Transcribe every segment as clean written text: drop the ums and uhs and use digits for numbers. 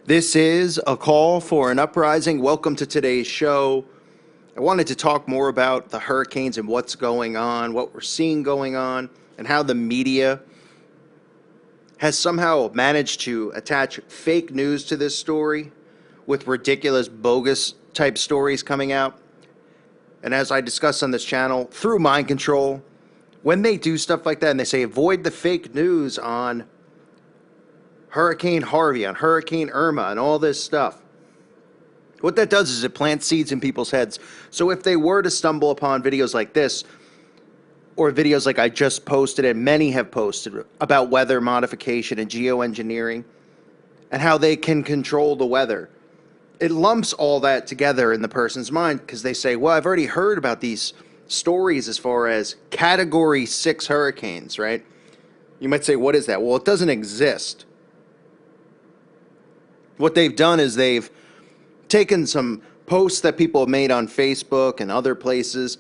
This is a call for an uprising. Welcome to today's show. I wanted to talk more about the hurricanes and what's going on, what we're seeing going on, and how the media has somehow managed to attach fake news to this story with ridiculous, bogus type stories coming out. And as I discuss on this channel, through mind control, when they do stuff like that and they say avoid the fake news on Hurricane Harvey, on Hurricane Irma, and all this stuff, what that does is it plants seeds in people's heads. So if they were to stumble upon videos like this, or videos like I just posted and many have posted about weather modification and geoengineering and how they can control the weather, it lumps all that together in the person's mind because they say, well, I've already heard about these stories as far as Category 6 hurricanes, right? You might say, what is that? Well, it doesn't exist. What they've done is they've taken some posts that people have made on Facebook and other places,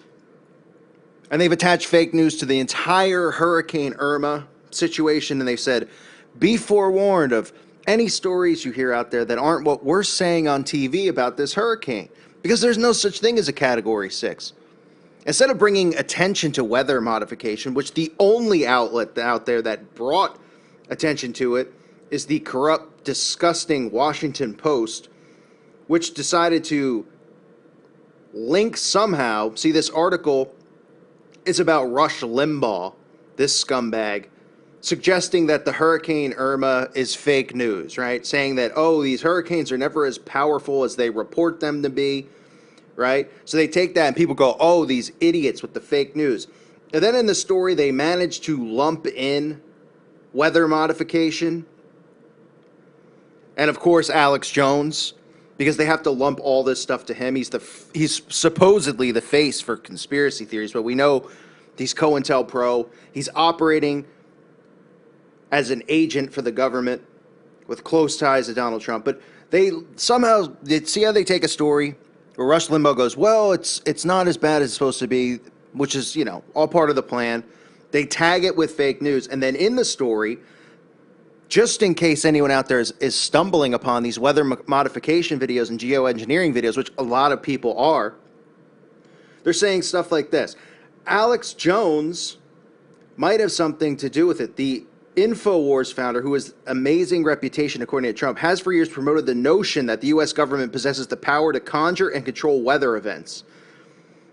and they've attached fake news to the entire Hurricane Irma situation, and they've said, be forewarned of any stories you hear out there that aren't what we're saying on TV about this hurricane, because there's no such thing as a Category 6. Instead of bringing attention to weather modification, which the only outlet out there that brought attention to it is the corrupt, disgusting Washington Post, which decided to link somehow. See, this article is about Rush Limbaugh, this scumbag, suggesting that the Hurricane Irma is fake news, right? Saying that, oh, these hurricanes are never as powerful as they report them to be, right? So they take that and people go, oh, these idiots with the fake news. And then in the story, they manage to lump in weather modification and, of course, Alex Jones, because they have to lump all this stuff to him. He's supposedly the face for conspiracy theories, but we know he's COINTELPRO. He's operating as an agent for the government with close ties to Donald Trump. But they somehow, see how they take a story where Rush Limbaugh goes, well, it's not as bad as it's supposed to be, which is, you know, all part of the plan. They tag it with fake news. And then in the story, just in case anyone out there is stumbling upon these weather modification videos and geoengineering videos, which a lot of people are, they're saying stuff like this. Alex Jones might have something to do with it. The InfoWars founder, who has amazing reputation according to Trump, has for years promoted the notion that the U.S. government possesses the power to conjure and control weather events.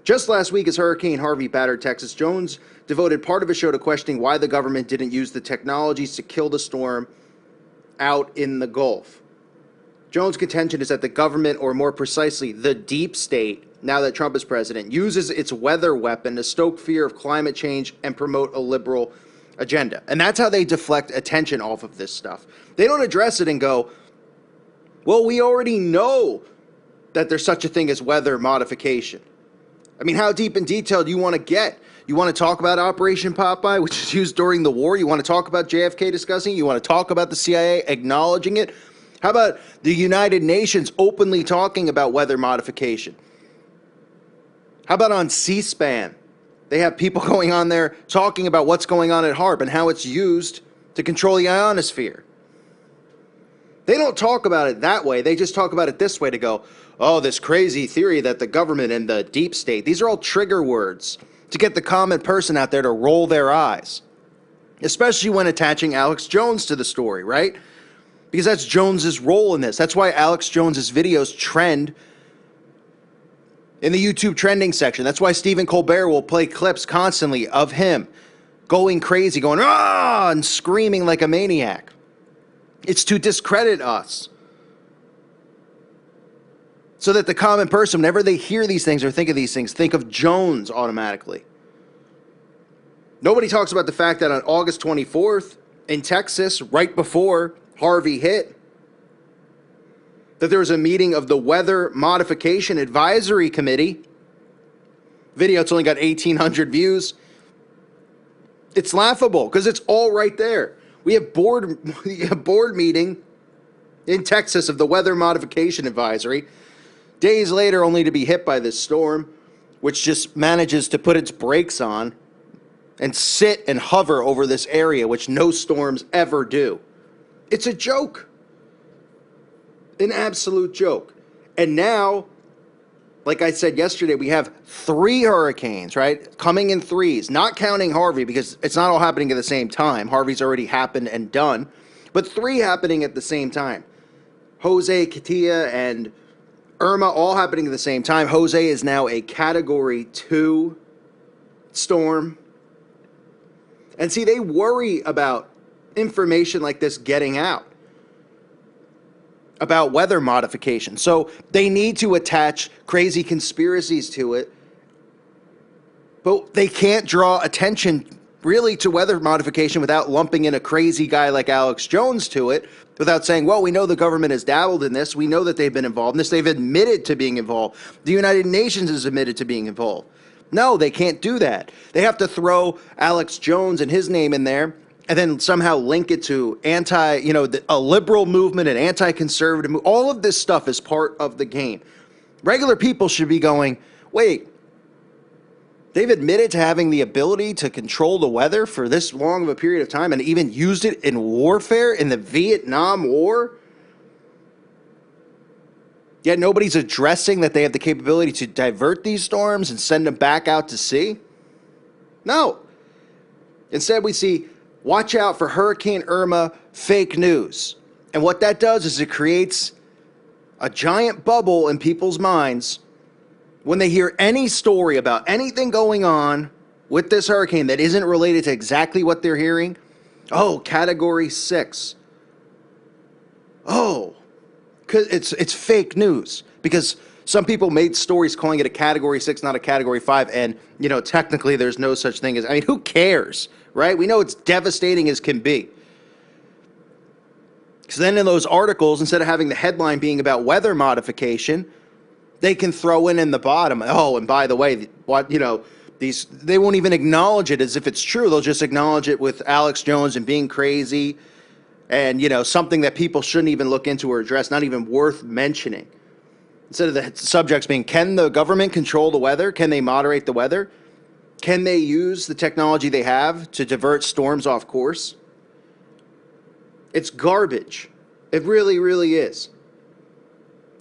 Just last week, as Hurricane Harvey battered Texas, Jones devoted part of his show to questioning why the government didn't use the technologies to kill the storm out in the Gulf. Jones' contention is that the government, or more precisely, the deep state, now that Trump is president, uses its weather weapon to stoke fear of climate change and promote a liberal agenda. And that's how they deflect attention off of this stuff. They don't address it and go, well, we already know that there's such a thing as weather modification. I mean, how deep in detail do you want to get? You want to talk about Operation Popeye, which is used during the war? You want to talk about JFK discussing it? You want to talk about the CIA acknowledging it? How about the United Nations openly talking about weather modification? How about on C-SPAN? They have people going on there talking about what's going on at HARP and how it's used to control the ionosphere. They don't talk about it that way. They just talk about it this way to go, oh, this crazy theory that the government and the deep state, these are all trigger words to get the common person out there to roll their eyes, especially when attaching Alex Jones to the story, right? Because that's Jones's role in this. That's why Alex Jones's videos trend in the YouTube trending section. That's why Stephen Colbert will play clips constantly of him going crazy, going, ah, and screaming like a maniac. It's to discredit us, so that the common person, whenever they hear these things or think of these things, think of Jones automatically. Nobody talks about the fact that on August 24th in Texas, right before Harvey hit, that there was a meeting of the Weather Modification Advisory Committee. Video, it's only got 1,800 views. It's laughable because it's all right there. We have a board meeting in Texas of the Weather Modification Advisory. Days later, only to be hit by this storm, which just manages to put its brakes on and sit and hover over this area, which no storms ever do. It's a joke. An absolute joke. And now, like I said yesterday, we have 3 hurricanes, right? Coming in threes, not counting Harvey because it's not all happening at the same time. Harvey's already happened and done, but 3 happening at the same time. Jose, Katia, and Irma all happening at the same time. Jose is now a Category 2 storm. And see, they worry about information like this getting out about weather modification. So they need to attach crazy conspiracies to it, but they can't draw attention really to weather modification without lumping in a crazy guy like Alex Jones to it, without saying, well, we know the government has dabbled in this. We know that they've been involved in this. They've admitted to being involved. The United Nations has admitted to being involved. No, they can't do that. They have to throw Alex Jones and his name in there and then somehow link it to a liberal movement, an anti-conservative movement. All of this stuff is part of the game. Regular people should be going, wait, they've admitted to having the ability to control the weather for this long of a period of time and even used it in warfare in the Vietnam War? Yet nobody's addressing that they have the capability to divert these storms and send them back out to sea? No. Instead, we see, watch out for Hurricane Irma fake news. And what that does is it creates a giant bubble in people's minds when they hear any story about anything going on with this hurricane that isn't related to exactly what they're hearing. Oh, Category 6. Oh, because it's fake news. Because some people made stories calling it a Category 6, not a Category 5. And, technically there's no such thing as, who cares, right? We know it's devastating as can be. So then in those articles, instead of having the headline being about weather modification, they can throw in the bottom, oh, and by the way, they won't even acknowledge it as if it's true. They'll just acknowledge it with Alex Jones and being crazy and, something that people shouldn't even look into or address, not even worth mentioning. Instead of the subjects being, can the government control the weather? Can they moderate the weather? Can they use the technology they have to divert storms off course? It's garbage. It really, really is.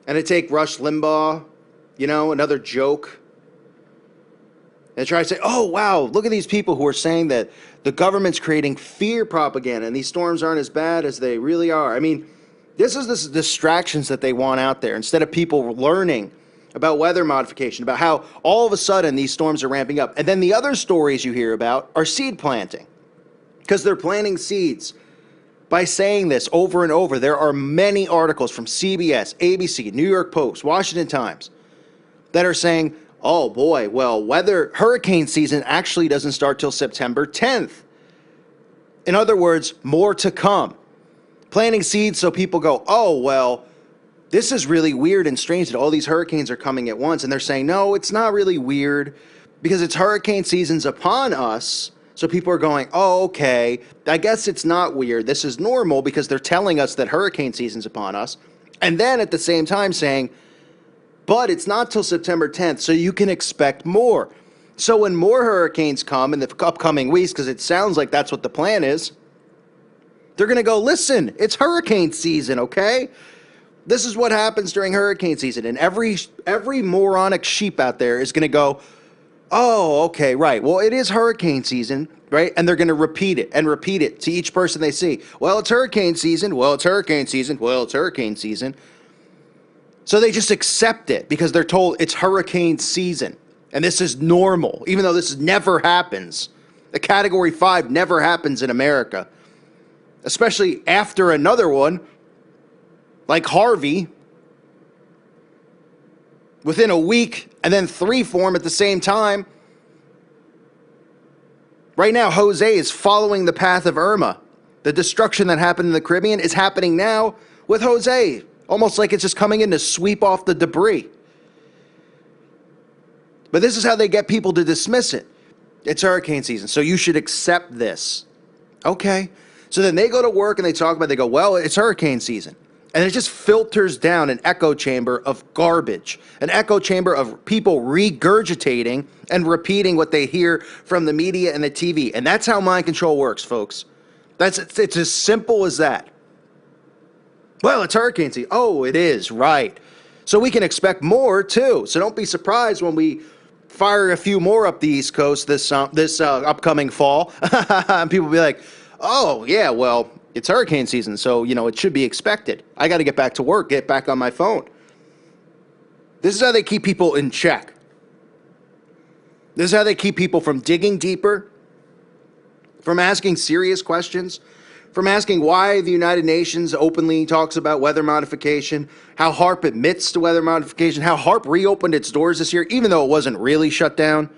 And to take Rush Limbaugh, another joke, and try to say, oh, wow, look at these people who are saying that the government's creating fear propaganda and these storms aren't as bad as they really are. This is the distractions that they want out there instead of people learning about weather modification, about how all of a sudden these storms are ramping up. And then the other stories you hear about are seed planting because they're planting seeds. By saying this over and over, there are many articles from CBS, ABC, New York Post, Washington Times that are saying, oh boy, well, hurricane season actually doesn't start till September 10th. In other words, more to come. Planting seeds so people go, oh, well, this is really weird and strange that all these hurricanes are coming at once. And they're saying, no, it's not really weird because it's hurricane season's upon us. So people are going, oh, okay, I guess it's not weird. This is normal because they're telling us that hurricane season's upon us. And then at the same time saying, but it's not till September 10th, so you can expect more. So when more hurricanes come in the upcoming weeks, because it sounds like that's what the plan is, they're going to go, listen, it's hurricane season, okay? This is what happens during hurricane season. And every moronic sheep out there is going to go, oh, okay, right. Well, it is hurricane season, right? And they're going to repeat it to each person they see. Well, it's hurricane season. Well, it's hurricane season. Well, it's hurricane season. So they just accept it because they're told it's hurricane season. And this is normal, even though this never happens. A Category 5 never happens in America, especially after another one like Harvey within a week and then 3 form at the same time. Right now, Jose is following the path of Irma. The destruction that happened in the Caribbean is happening now with Jose, almost like it's just coming in to sweep off the debris. But this is how they get people to dismiss it. It's hurricane season, so you should accept this. Okay. So then they go to work and they talk about it. They go, well, it's hurricane season. And it just filters down an echo chamber of garbage, an echo chamber of people regurgitating and repeating what they hear from the media and the TV. And that's how mind control works, folks. It's as simple as that. Well, it's hurricane season. Oh, it is, right. So we can expect more, too. So don't be surprised when we fire a few more up the East Coast this upcoming fall. And people will be like, oh, yeah, well, it's hurricane season, so, it should be expected. I got to get back to work, get back on my phone. This is how they keep people in check. This is how they keep people from digging deeper, from asking serious questions, from asking why the United Nations openly talks about weather modification, how HARP admits to weather modification, how HARP reopened its doors this year, even though it wasn't really shut down.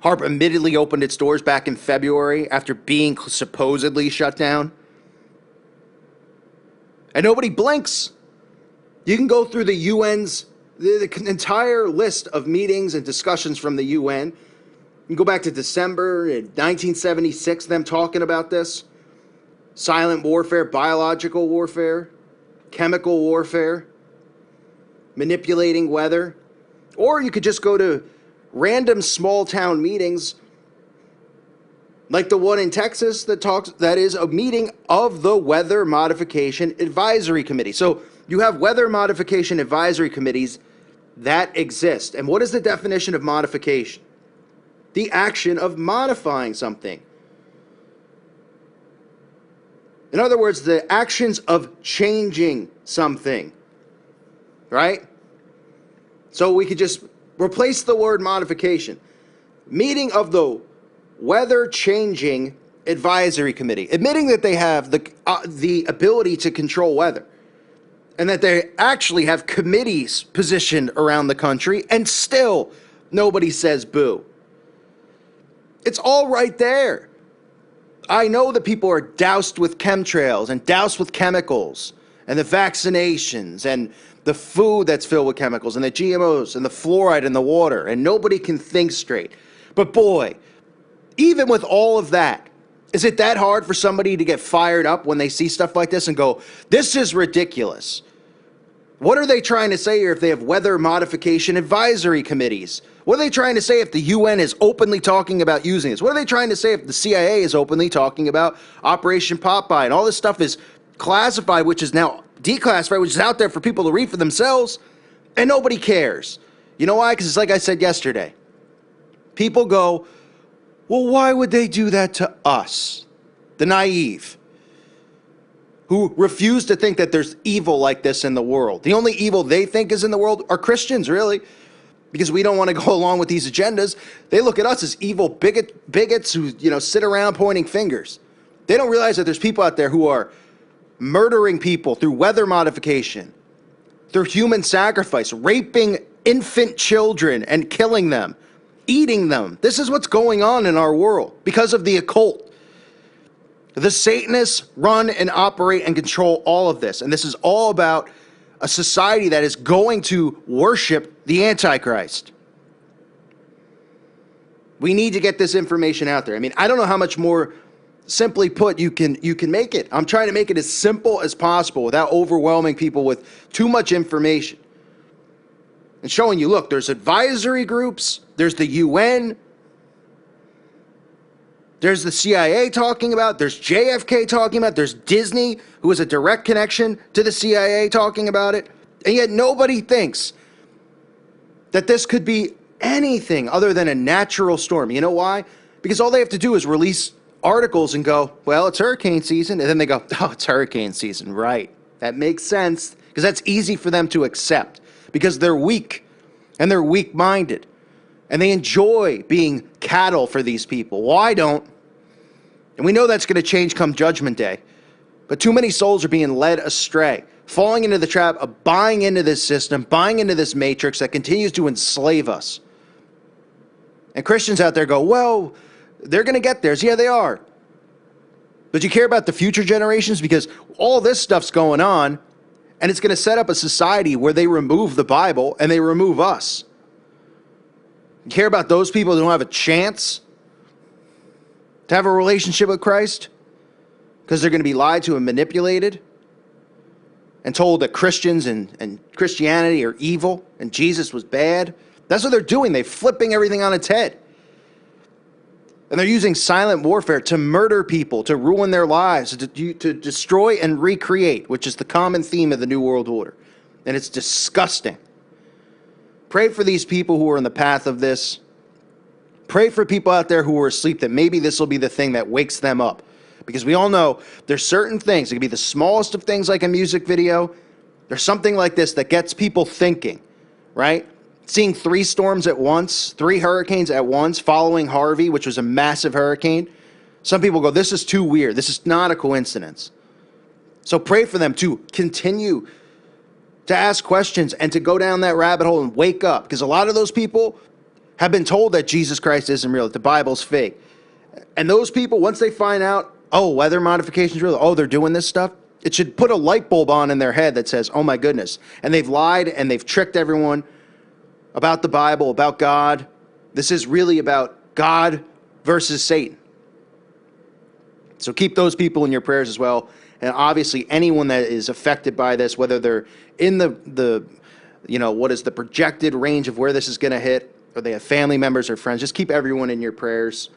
HARP admittedly opened its doors back in February after being supposedly shut down. And nobody blinks. You can go through the UN's the entire list of meetings and discussions from the UN. You can go back to December 1976, them talking about this. Silent warfare, biological warfare, chemical warfare, manipulating weather. Or you could just go to random small town meetings like the one in Texas that is a meeting of the Weather Modification Advisory Committee. So you have weather modification advisory committees that exist. And what is the definition of modification? The action of modifying something. In other words, the actions of changing something, right? So we could just replace the word modification. Meeting of the Weather Changing Advisory Committee, admitting that they have the ability to control weather and that they actually have committees positioned around the country, and still nobody says boo. It's all right there. I know that people are doused with chemtrails and doused with chemicals and the vaccinations and the food that's filled with chemicals and the GMOs and the fluoride in the water, and nobody can think straight. But boy, even with all of that, is it that hard for somebody to get fired up when they see stuff like this and go, this is ridiculous? What are they trying to say here if they have weather modification advisory committees? What are they trying to say if the UN is openly talking about using this? What are they trying to say if the CIA is openly talking about Operation Popeye and all this stuff is classified, which is now declassified, which is out there for people to read for themselves, and nobody cares? You know why? Because it's like I said yesterday. People go, well, why would they do that to us? The naive, who refuse to think that there's evil like this in the world. The only evil they think is in the world are Christians, really, because we don't want to go along with these agendas. They look at us as evil bigots who, sit around pointing fingers. They don't realize that there's people out there who are murdering people through weather modification, through human sacrifice, raping infant children and killing them, eating them. This is what's going on in our world because of the occult. The Satanists run and operate and control all of this. And this is all about a society that is going to worship the Antichrist. We need to get this information out there. I mean, I don't know how much more simply put you can make it. I'm trying to make it as simple as possible without overwhelming people with too much information. And showing you, look, there's advisory groups, there's the UN, there's the CIA talking about, there's JFK talking about, there's Disney, who has a direct connection to the CIA, talking about it. And yet nobody thinks that this could be anything other than a natural storm. You know why? Because all they have to do is release articles and go, well, it's hurricane season. And then they go, oh, it's hurricane season. Right. That makes sense, because that's easy for them to accept because they're weak and they're weak-minded. And they enjoy being cattle for these people. Well, I don't. And we know that's going to change come Judgment Day. But too many souls are being led astray, falling into the trap of buying into this system, buying into this matrix that continues to enslave us. And Christians out there go, well, they're going to get theirs. Yeah, they are. But you care about the future generations? Because all this stuff's going on, and it's going to set up a society where they remove the Bible and they remove us. You care about those people who don't have a chance to have a relationship with Christ because they're going to be lied to and manipulated and told that Christians and Christianity are evil and Jesus was bad? That's what they're doing. They're flipping everything on its head. And they're using silent warfare to murder people, to ruin their lives, to destroy and recreate, which is the common theme of the New World Order. And it's disgusting. Pray for these people who are in the path of this. Pray for people out there who are asleep that maybe this will be the thing that wakes them up. Because we all know there's certain things, it can be the smallest of things like a music video. There's something like this that gets people thinking, right? Seeing 3 storms at once, 3 hurricanes at once, following Harvey, which was a massive hurricane. Some people go, this is too weird. This is not a coincidence. So pray for them to continue to ask questions and to go down that rabbit hole and wake up. Because a lot of those people have been told that Jesus Christ isn't real, that the Bible's fake. And those people, once they find out, oh, weather modification's real, oh, they're doing this stuff, it should put a light bulb on in their head that says, oh my goodness. And they've lied and they've tricked everyone about the Bible, about God. This is really about God versus Satan. So keep those people in your prayers as well. And obviously anyone that is affected by this, whether they're in the what is the projected range of where this is going to hit, or they have family members or friends, just keep everyone in your prayers.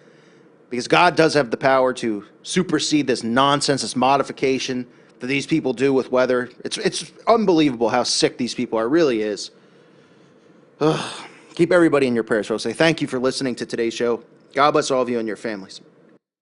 Because God does have the power to supersede this nonsense, this modification that these people do with weather. It's unbelievable how sick these people are. It really is. Ugh. Keep everybody in your prayers. So I'll say thank you for listening to today's show. God bless all of you and your families.